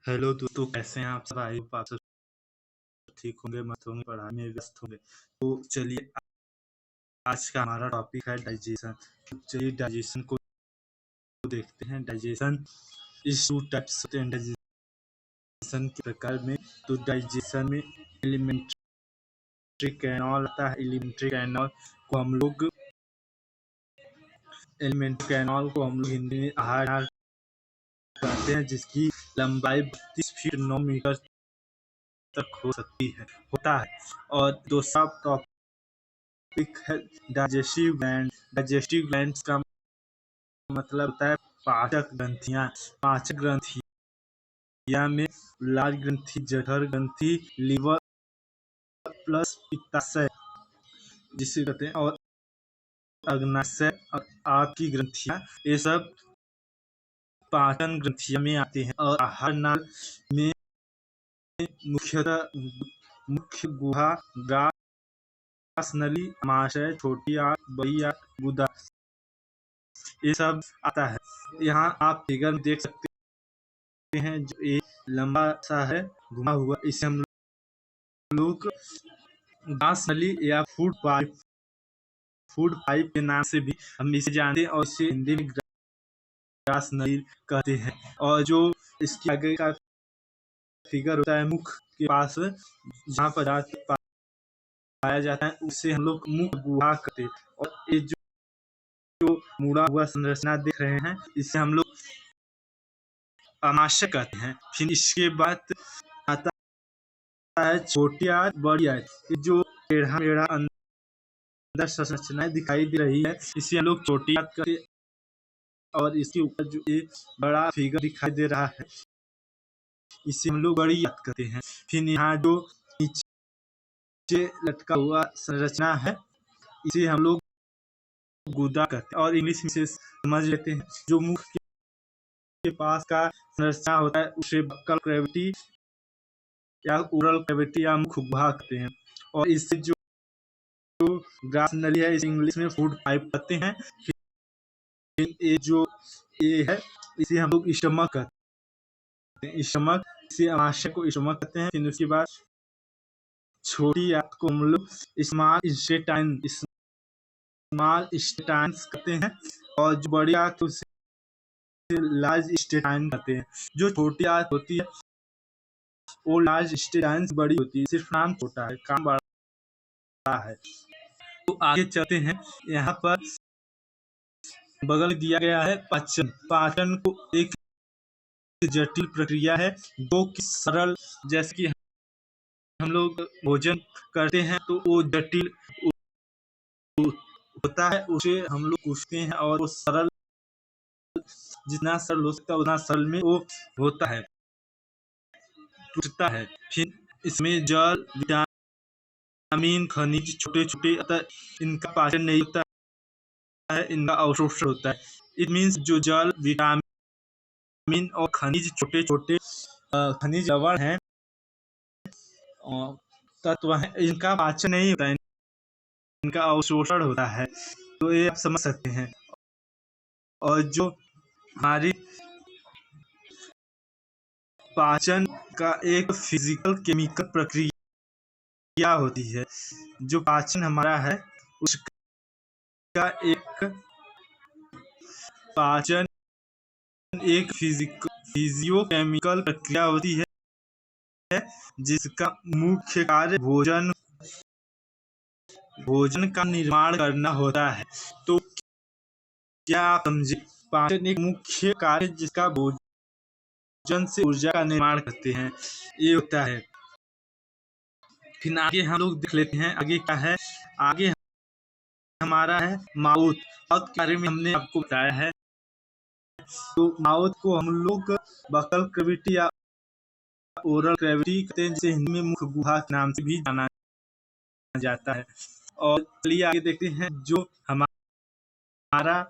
Hello दोस्तों, कैसे हैं आप सब? आई होप आप सब ठीक होंगे, मस्त होंगे, पढ़ाई में व्यस्त होंगे। तो चलिए, आज का हमारा टॉपिक है डाइजेशन। चलिए डाइजेशन को देखते हैं। डाइजेशन इस टू टाइप्स होते हैं डाइजेशन के प्रकार में। तो डाइजेशन में एलिमेंट्री कैनाल आता है। एलिमेंट्री कैनाल को हम लोग हिंदी में आहार कहते हैं, जिसकी लंबाई 32 फीट 9 मीटर तक होता है। और दूसरा टॉपिक है डाइजेस्टिव ग्लैंड। डाइजेस्टिव ग्लैंड का मतलब होता है पाचक ग्रंथियां। पाचक ग्रंथियां में लाल ग्रंथि, जठर ग्रंथि, लीवर प्लस पित्ताशय जिसे कहते हैं, और अग्नाशय और आँत की ग्रंथियां, ये सब पाचन ग्रंथियों में आते हैं। और आहार नाल में मुख्य गुहा, ग्रास नली, आमाशय, छोटी आंत, बड़ी आंत, गुदा, ये सब आता है। यहाँ आप फिगर में देख सकते हैं, जो एक लंबा सा है घुमा हुआ, इसे हम लोग ग्रास नली या फूड पाइप के नाम से भी हम इसे जानते हैं, और इसे हिंदी में ग्रास नली कहते हैं। और जो इसके आगे का फिगर होता है मुख के पास, जहाँ पदार्थ पाया जाता है, उसे हम लोग मुख गुहा कहते हैं। और ये जो मुड़ा हुआ संरचना देख रहे हैं, इसे हम लोग आमाशय कहते हैं। फिर इसके बाद आता है छोटी आंत, बड़ी आंत। जो टेढ़ा मेढ़ा अंदर संरचनाएं दिखाई दे रही है, इसे हम लोग छोटी आंत कहते हैं। और इसके ऊपर जो एक बड़ा फिगर दिखाई दे रहा है, इसे हम लोग बड़ी आंत कहते हैं। फिर यहाँ जो नीचे लटका हुआ संरचना है, इसे हम लोग गुदा कहते हैं। और इंग्लिश में से समझ लेते हैं, जो मुख के पास का संरचना होता है उसे बक्कल कैविटी या ओरल कैविटी या मुख गुहा कहते हैं। और इससे जो ग्रास नली है, इसे इंग्लिश में फूड पाइप कहते हैं। फिर ये जो ये है, इसे हम लोग स्टमक कहते हैं। स्टमक, इसे आमाशय को स्टमक कहते हैं। फिर उसके बाद छोटी आंत को हम लोग स्मॉल इंटेस्टाइन्स कहते हैं। और जो बड़ी आंत उसे लार्ज इंटेस्टाइन कहते हैं। जो छोटी आंत होती है वो लार्ज इंटेस्टाइन बड़ी होती है, सिर्फ नाम छोटा है, काम बड़ा है। तो आगे चलते हैं। यहाँ पर बगल दिया गया है पाचन। पाचन को एक जटिल प्रक्रिया है, जो कि सरल, जैसे कि हम लोग भोजन करते हैं तो वो जटिल होता है, उसे हम लोग पूछते हैं, और वो सरल, जितना सरल हो सकता है उतना सरल में वो होता है, टूटता है। फिर इसमें जल, विटामिन, खनिज, छोटे छोटे, अतः इनका पाचन नहीं होता है, इनका अवशोषण होता है। इट मीन्स जो जल, विटामिन और खनिज, छोटे छोटे खनिज लवण हैं, तत्व हैं, इनका पाचन नहीं होता है, इनका अवशोषण होता है। तो ये आप समझ सकते हैं। और जो हमारी पाचन का एक फिजिकल केमिकल प्रक्रिया होती है, जो पाचन हमारा है उसका पाचन एक फिजियो केमिकल प्रक्रिया होती है, जिसका मुख्य कार्य भोजन का निर्माण करना होता है। तो क्या आप समझे? पाचन एक मुख्य कार्य जिसका भोजन से ऊर्जा का निर्माण करते हैं, ये होता है। फिर आगे हम लोग देख लेते हैं, आगे क्या है। आगे हमारा है माउथ। माउथ के बारे में हमने आपको बताया है। तो माउथ को हम लोग बकल कैविटी या ओरल कैविटी कहते हैं, जिसे हिंदी में मुख गुहा के नाम से भी जाना जाता है। और चलिए आगे देखते हैं। जो हमारा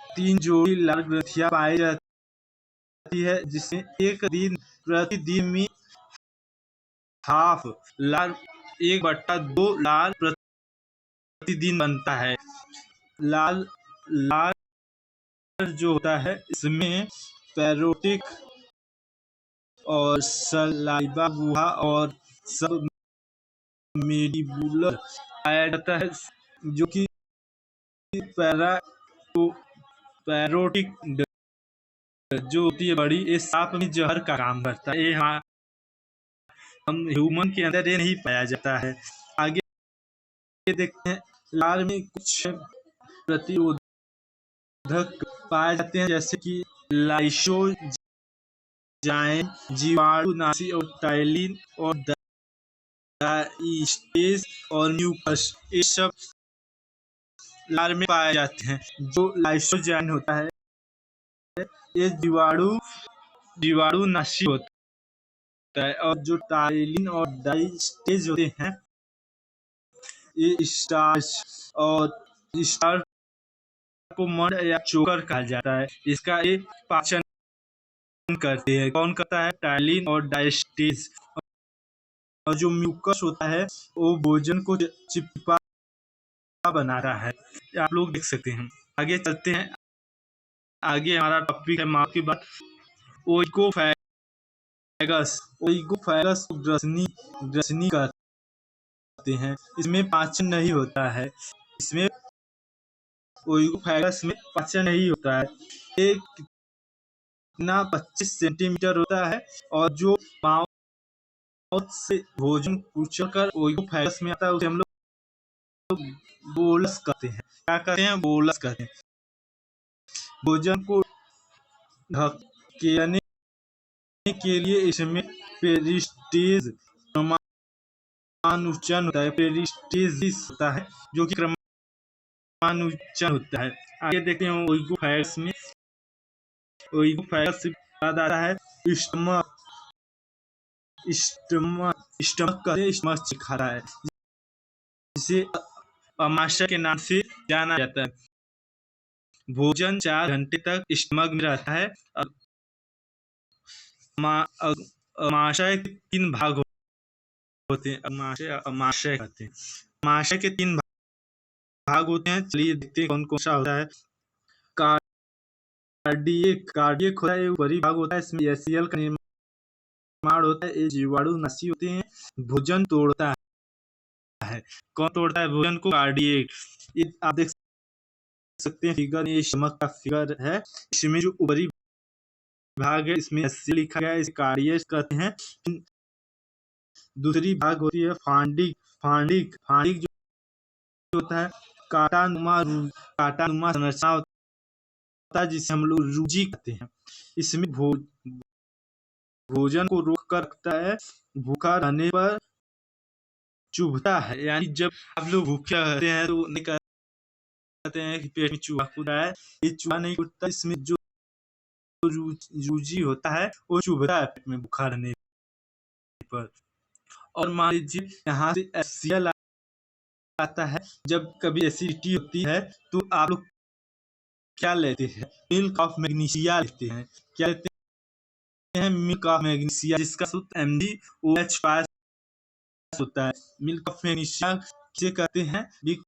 3 जोड़ी लाल ग्रंथियां पाई जाती है, जिसमें प्रतिदिन में हाफ लाल 1/2 लाल प्रतिदिन बनता है। लाल लाल, जो होता है इसमें पैरोटिक और सलाइवा गुहा और सब मेडिबुलर पाया जाता है, जो कि पैरोटिक जो होती है बड़ी, ये सांप में जहर का काम करता है। ये हम ह्यूमन के अंदर ये नहीं पाया जाता है। आगे देखते हैं, लार में कुछ प्रतिरोधक पाए जाते हैं, जैसे कि लाइसोजाइम, जीवाणुनाशी और टाइलिन और डाइस्टेज और म्यूकस, ये सब लार में पाए जाते हैं। जो लाइसोजाइम होता है ये जीवाणुनाशी होता है, और जो टाइलिन और डाइस्टेज होते हैं ये स्टार्च को मंड या चोकर कहा जाता है। इसका ये पाचन करते हैं। कौन करता है? टाइलिन और डाइस्टेज। और जो म्यूकस होता है वो भोजन को चिपचिपा बनाता है। आप लोग देख सकते हैं। आगे चलते हैं। आगे हमारा टॉपिक है माँ की बात। ओइगोफैगस को ग्रसनी कहते हैं। इसमें पाचन नहीं होता है। इसमें ओइगोफैगस में पाचन नहीं होता है। एक कितना 25 सेंटीमीटर होता है, और जो माउथ से भोजन कुचलकर ओइगोफैगस में आता है उसे हम लोग बोलस कहते हैं। क्या कहते हैं? बोलस कहते हैं। भोजन को ढकेलने के लिए इसमें पेरिस्टेज क्रमानुचन होता है। पेरिस्टेजिस होता है, जो कि क्रमानुचन होता है। आगे देखते हैं ओइगोफैगस में। ओइगोफैगस से बाद आता है स्टमक खाता है, जिसे अमाशय के नाम से जाना जाता है। भोजन 4 घंटे तक स्टमक में रहता है। अमाशय के 3 भाग होते हैं। अमाशय कहते हैं। अमाशय के 3 भाग होते हैं। चलिए देखते हैं कौन कौन सा होता है। कार्डियक होता है, ऊपरी भाग होता है। इसमें एसीएल का निर्माण होता है। ये जीवाणुनाशी होते हैं। भोजन तोड़ता है। कौन तोड़ता है भोजन को? कार्डियक। ये आप देख सकते हैं फिगर, ये स्टमक का फिगर है। इसमें जो ऊपरी भाग है इसमें एसीएल लिखा गया है, इसे कार्डियक कहते हैं। दूसरी भाग होती है फांडिक जो होता है कांटानुमा संरचना होता है, जिसे हम लोग रूजी कहते हैं। इसमें भोजन को रोक कर रखता है। भूखा रहने पर चुभता है, यानी जब आप लोग भूखे रहते हैं तो नहीं कहते हैं कि पेट में चूहा कूदा है। ये चूहा नहीं कूदता। इसमें जो रूजी होता है वो चुभता है पेट में भूखा रहने पर। और मान लीजिए यहाँ से एसीएल आता है। जब कभी एसिडिटी होती है तो आप लोग क्या लेते हैं? मिल्क ऑफ मैग्नीशिया लेते हैं। क्या लेते हैं? मिल्क ऑफ मैग्नीशिया, जिसका सूत्र MgOH+ होता है। मिल्क ऑफ मैग्नीशिया किसे कहते हैं? मिल्क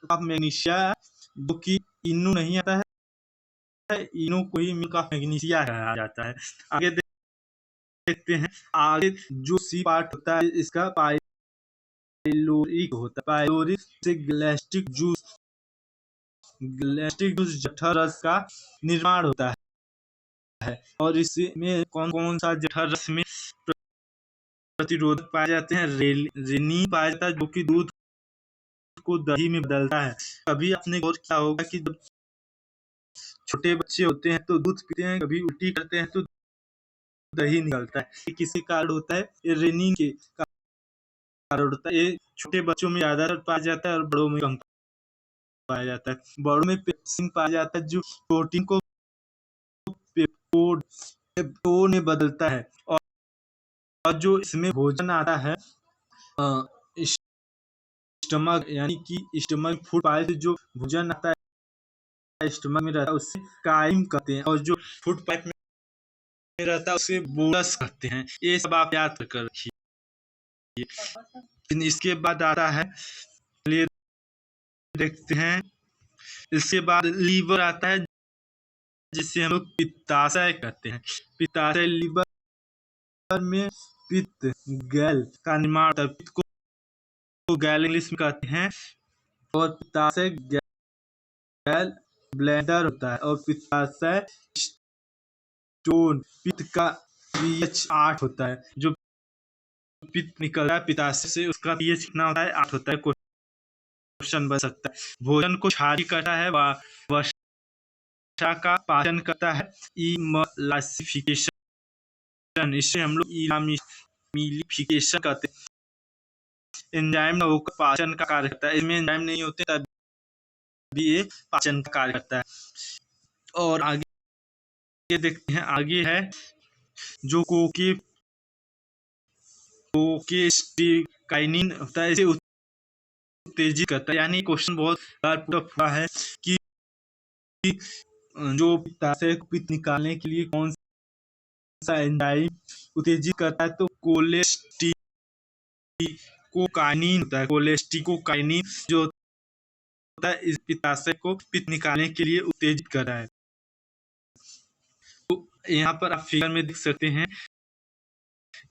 ऑफ मैग्नीशिया, जो कि इनू नहीं आता है, इनू को ही मिल्क ऑफ मैग्नीशिया कहा जाता है। आगे देखते हैं। आगे जो सी पार्ट होता है इसका पाइलोरिक होता है। पाइलोरिक से गैस्ट्रिक जूस जठर रस का निर्माण होता है। और इसमें कौन कौन सा जठर रस में प्रतिरोधक पाए जाते हैं? रेनिन पाया जाता है, जो कि दूध को दही में बदलता है। कभी आपने गौर किया होगा कि जब छोटे बच्चे होते हैं तो दूध पीते हैं, कभी उल्टी करते हैं तो दही निकलता है। ये किसी कारण होता है? ये रेनिन के कारण होता है। ये छोटे बच्चों में ज्यादातर पाया जाता है और बड़ों में कम पाया जाता है। बड़ों में पेप्सिन पाया जाता है, जो प्रोटीन को पेप्टोन में बदलता है। और जो इसमें भोजन आता है स्टमक, यानी कि स्टमक फूड पाइप से जो भोजन आता है स्टमक में रहता है उससे काइम कहते हैं। और जो फूड पाइप में रहता है उसे बोलस कहते हैं। ये सब आप याद कर रखिए। इसके बाद आता है, चलिए देखते हैं। इसके बाद लीवर आता है, जिसे हम लोग पित्ताशय कहते हैं। पित्ताशय लीवर में पित्त गैल का निर्माण होता है। पित्त को गैल इंग्लिश में कहते हैं, और पित्ताशय गैल ब्लैडर होता है, और पित्ताशय स्टोन। पित्त का pH 8 होता है। जो पित्त निकलता है पित्ताशय से उसका pH कितना होता है? 8 होता है। क्वेश्चन बन सकता है। भोजन को क्षारी करता है, वसा का पाचन करता है। इमलासिफिकेशन, इसे हम लोग इलामिफिकेशन कहते हैं। एंजाइम होकर पाचन का कार्य करता है। इसमें एंजाइम नहीं होते तभी ये पाचन का कार्य करता है। और आगे देखते हैं, आगे है जो कोकेस्टिकाइनिन होता है, इसे उत्तेजित करता है। यानी क्वेश्चन बहुत बार पूरा हुआ है कि जो पित्ताशय को पित्त निकालने के लिए कौन सा एंजाइम उत्तेजित करता है, तो कोलेस्टिकोकाइनिन होता है। कोलेस्टिकोकाइनिन जो होता है इस पित्ताशय को पित्त निकालने के लिए उत्तेजित कर रहा है। तो यहाँ पर आप फिगर में देख सकते हैं,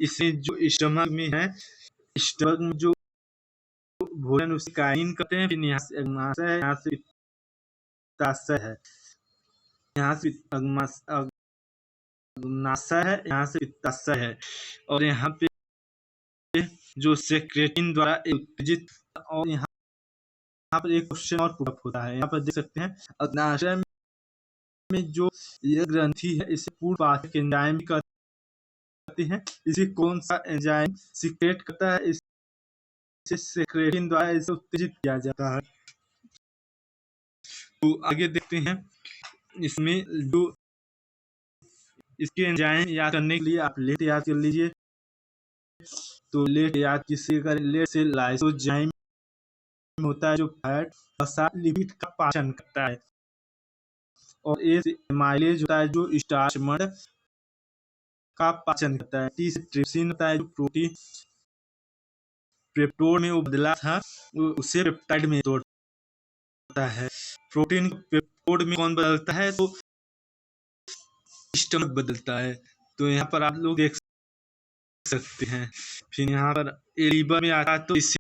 इसे जो स्टमक में है, स्टमक में जो भोजन उसे काइनिन कहते हैं। फिर यहाँ से अग्नाशय है, यहाँ से पित्ताशय है, यहाँ से अग्नाशय है, यहाँ से पित्ताशय है, और यहाँ पे जो सेक्रेटिन द्वारा उत्तेजित। और यहाँ पर एक क्वेश्चन और पुट अप होता है। यहाँ पर देख सकते हैं, अग्नाशय में जो यह ग्रंथि है इसे पूर्वपाचक एंजाइम भी कहते हैं। इसे कौन सा एंजाइम सीक्रेट करता है? इसे सेक्रेटिन द्वारा इसे उत्तेजित किया जाता है। तो आगे देखते हैं, इसमें जो इसके एंजाइम याद करने के लिए आप लेट याद कर लीजिए। तो लेट याद किससे करें? लेट से लाइसोजाइम होता है जो फैट और लिपिड का पाचन करता है, और ए से एमाइलेज होता है जो स्टार्च मड का पाचन करता है। टी से ट्रिप्सिन होता है जो प्रोटीन पेप्टोड में वो बदला था, उसे पेप्टाइड में तोड़ता है। प्रोटीन पेप्टोड में कौन बदलता है? तो स्टमक बदलता है। तो यहाँ पर आप लोग देख सकते हैं। फिर यहाँ पर लीवर में आता है, तो इससे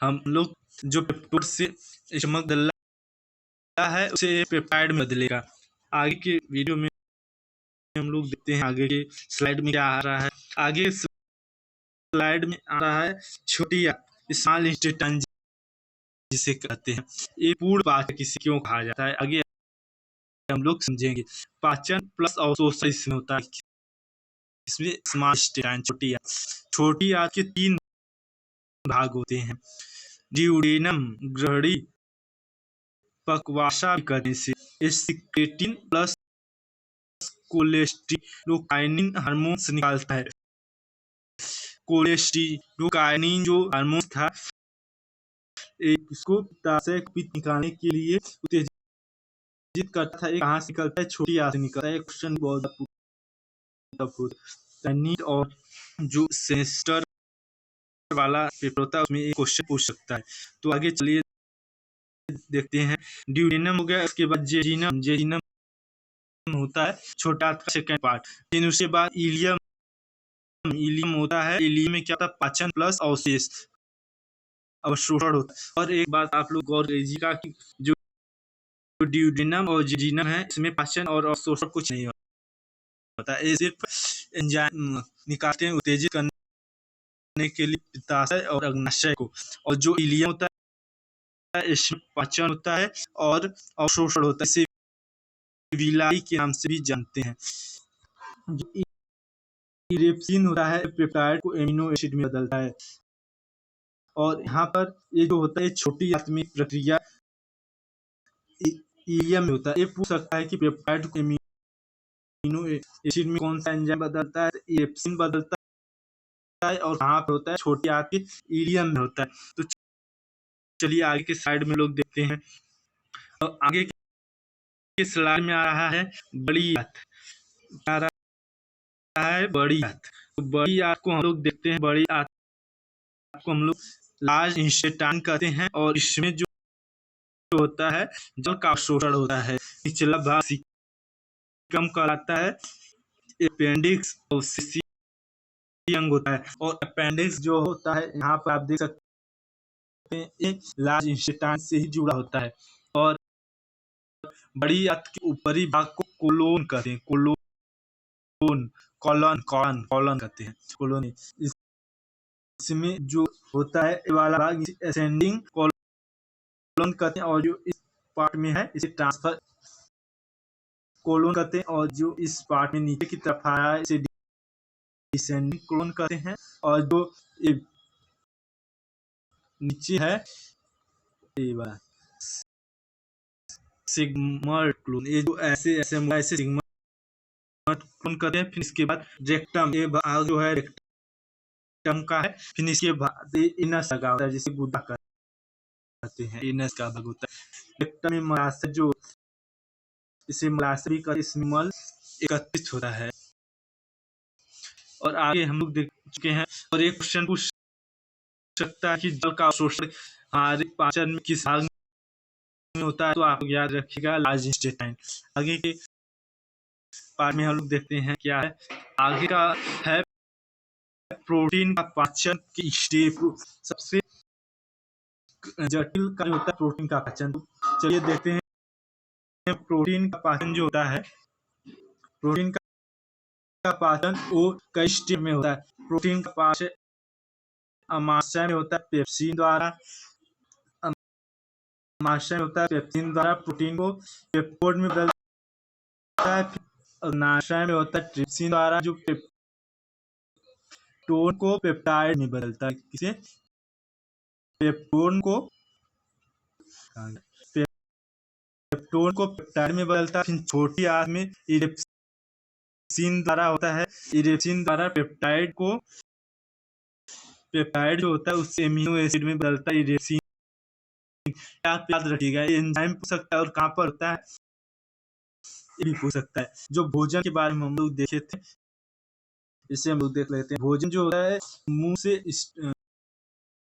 हम लोग जो पेप्टोड से स्टमक बदलता है उसे पेप्टाइड में बदलेगा। आगे के वीडियो में हम लोग देखते हैं आगे के स्लाइड में क्या आ रहा है। आगे स्लाइड में आ रहा है छोटी स्मॉल इंटेस्टाइन जिसे कहते हैं। ये पूर्ण पाचन किसे क्यों कहा जाता है, आगे हम लोग समझेंगे। पाचन प्लस अवशोषण इसमें होता है। इसमें स्मॉल इंटेस्टाइन छोटी आंत के 3 भाग होते हैं। ड्यूडेनम, ग्रहणी, पक्वाशा करने से सेक्रेटिन प्लस कोलेस्टिकोकाइनिन हार्मोन्स निकालता है। कोलेस्टिकोकाइनिन जो हार्मोन था, इसको पित्ताशय पित्त निकालने के लिए उत्तेजित करता था। एक कहाँ से निकलता है? छोटी आंत से निकलता है। क्वेश्चन बहुत और जो सेमेस्टर वाला पेपर होता है उसमें एक क्वेश्चन पूछ सकता है। तो आगे चलिए देखते हैं। ड्यूडेनम हो गया, उसके बाद जेजिनम होता है छोटा आंत का सेकंड पार्ट। फिर उसके बाद इलियम होता है। इलियम में क्या होता है? पाचन प्लस अवशोषण होता है। और एक बात आप लोग गौर कीजिएगा कि जो ड्यूडेनम और जेजिनम है इसमें पाचन और अवशोषण कुछ नहीं होता है। ये सिर्फ एंजाइम निकालते हैं उत्तेजित करने के लिए पित्ताशय और अग्नाशय को। और जो इलियम होता है इसमें पाचन होता है और अवशोषण होता है। इसे विलाई के नाम से भी जानते हैं। जो इरेप्सिन होता है पेप्टाइड को एमिनो एसिड में बदलता है। और यहाँ पर ये जो होता है छोटी आत्मिक प्रक्रिया इलियम में होता है। ये पूछ सकता है कि पेप्टाइड को एमिनो एसिड में कौन सा एंजाइम बदलता है? इरेप्सिन बदलता है। और कहाँ पर होता है? छोटी आंत इलियम में होता है। तो चलिए आगे के साइड में लोग देखते हैं। और आगे के स्लाइड में आ रहा है बड़ी आंत। आ रहा है बड़ी आंत। तो बड़ी आंत को हम लोग देखते हैं। बड़ी आंत को हम लोग लार्ज इंटेस्टाइन कहते हैं। और इसमें जो होता है जल का अवशोषण होता है। निचला भाग सीकम कहलाता है। अपेंडिक्स और सीसी अंग होता है। और अपेंडिक्स जो होता है यहाँ पर आप देख सकते हैं ये लार्ज इंटेस्टाइन से ही जुड़ा होता है। और बड़ी आंत के ऊपरी भाग को कोलोन कहते हैं। कोलोन कॉलन कॉलन कॉलन कहते हैं, कोलोनी। इसमें जो होता है ये वाला भाग असेंडिंग कोलोन कहते हैं, और जो इस पार्ट में है इसे ट्रांसफर कोलोन कहते हैं, और जो इस पार्ट में नीचे की तरफ आया है इसे डिसेंडिंग कोलोन कहते हैं। और जो नीचे है ये वाला सिग्मोइड कोलोन, ये जो ऐसे ऐसे सिग्मोइड कोलोन कहते हैं। फिर इसके बाद रेक्टम, ये भाग जो है रेक्टम का है। फिर इसके बाद इनस लगा होता है जिसे गुदा कहते हैं, इनस का भाग होता है। रेक्टम में मलाशय जो इसे मलाशय भी कहते हैं, इसमें मल एकत्रित होता है। और आगे हम लोग देख चुके हैं। और एक क्वेश्चन पूछ सकता है कि जल का अवशोषण हमारे पाचन में किस भाग में होता है, तो आप याद रखिएगा लार्ज इंटेस्टाइन। आगे के पार्ट में हम लोग देखते हैं क्या है। आगे का है प्रोटीन का पाचन की स्टेप। सबसे जटिल का होता है प्रोटीन का पाचन। चलिए देखते हैं प्रोटीन का पाचन जो होता है। प्रोटीन का पाचन वो कई स्टेप में होता है। प्रोटीन का पाचन अमाशय में होता है पेप्सिन द्वारा। अमाशय में होता है पेप्सिन द्वारा प्रोटीन को पेप्टोड में बदलता है। अग्नाशय में होता है ट्रिप्सिन द्वारा जो पेप्टोन को पेप्टाइड में बदलता है। किसे? पेप्टोन को पेप्टाइड में बदलता है। फिर छोटी आंत में इरेप्सिन द्वारा होता है। इरेप्सिन द्वारा पेप्टाइड जो होता है उससे एमिनो एसिड में बदलता है। इरेप्सिन आप याद रखिएगा, एंजाइम पूछ सकता है और कहाँ पर होता है ये भी पूछ सकता है। जो भोजन के बारे में हम लोग देखे थे इसे हम लोग देख लेते हैं। भोजन जो होता है मुंह से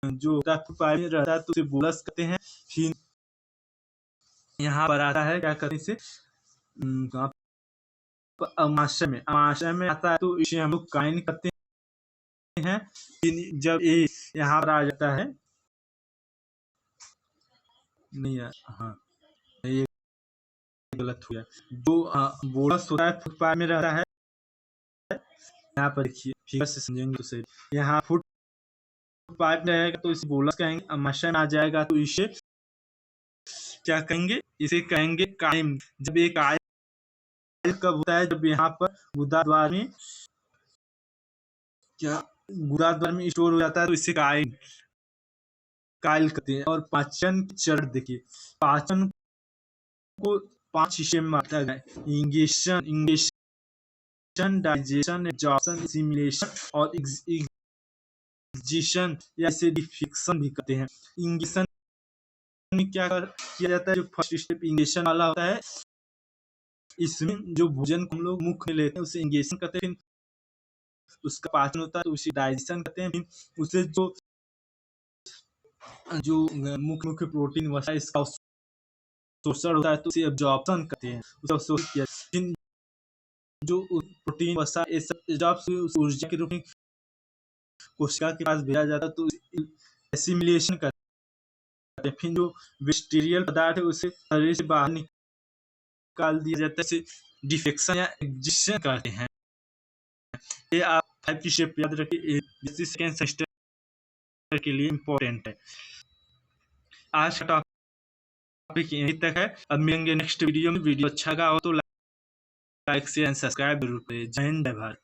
जो रहता है तो उसे बोलस कहते हैं। फिर यहाँ पर आता है क्या कहते हैं इसे अमाशय में आता है तो इसे हम लोग काइन कहते हैं। जब ये यहाँ पर आ जाता है नहीं हाँ ये गलत हो गया। जो बोलस होता है फूड पाइप में रहता है। यहाँ पर देखिए फिगर से समझेंगे तो सही। यहाँ फूड पाइप में रहेगा तो इसे बोलस कहेंगे। अमाशय में आ जाएगा तो इसे क्या कहेंगे? इसे कहेंगे काइम। जब एक काइल कब होता है? जब यहाँ पर गुदाद्वार में स्टोर हो जाता है तो इसे काइल कहते हैं। और पाचन चरण देखिए, पाचन को 5 हिस्से में बांटा गया है। इंगेशन, डाइजेशन, एब्जॉर्प्शन, एसिमिलेशन और एग्जीशन या इसे डिफेक्शन भी कहते हैं। इंगेशन में क्या किया जाता है? जो फर्स्ट स्टेप इंगेशन वाला होता है इसमें जो भोजन को हम लोग मुख में लेते हैं उसे इंगेशन कहते हैं। उसका पाचन होता है तो उसे डाइजेशन कहते हैं। फिर उसे जो मुख्य प्रोटीन वसा इसका शोषण होता है तो उसे एब्जॉर्प्शन कहते हैं। उसका शोषण किया जो प्रोटीन वसा ये सब ऊर्जा के रूप में कोशिका के पास भेजा जाता है तो एसिमिलेशन करते हैं। फिर जो वेस्टेरियल पदार्थ है उसे शरीर से बाहर निकाल दिया जाता है। इसे डिफेक्शन या एग्जीशन कहते हैं। ये आप 5 स्टेप याद रखिए, सेकंड सेमेस्टर के लिए इम्पोर्टेंट है। आज का टॉपिक यहीं तक है। अब मिलेंगे नेक्स्ट वीडियो में। वीडियो अच्छा लगा हो तो लाइक शेयर एंड सब्सक्राइब जरूर करें। जय हिंद, जय भारत।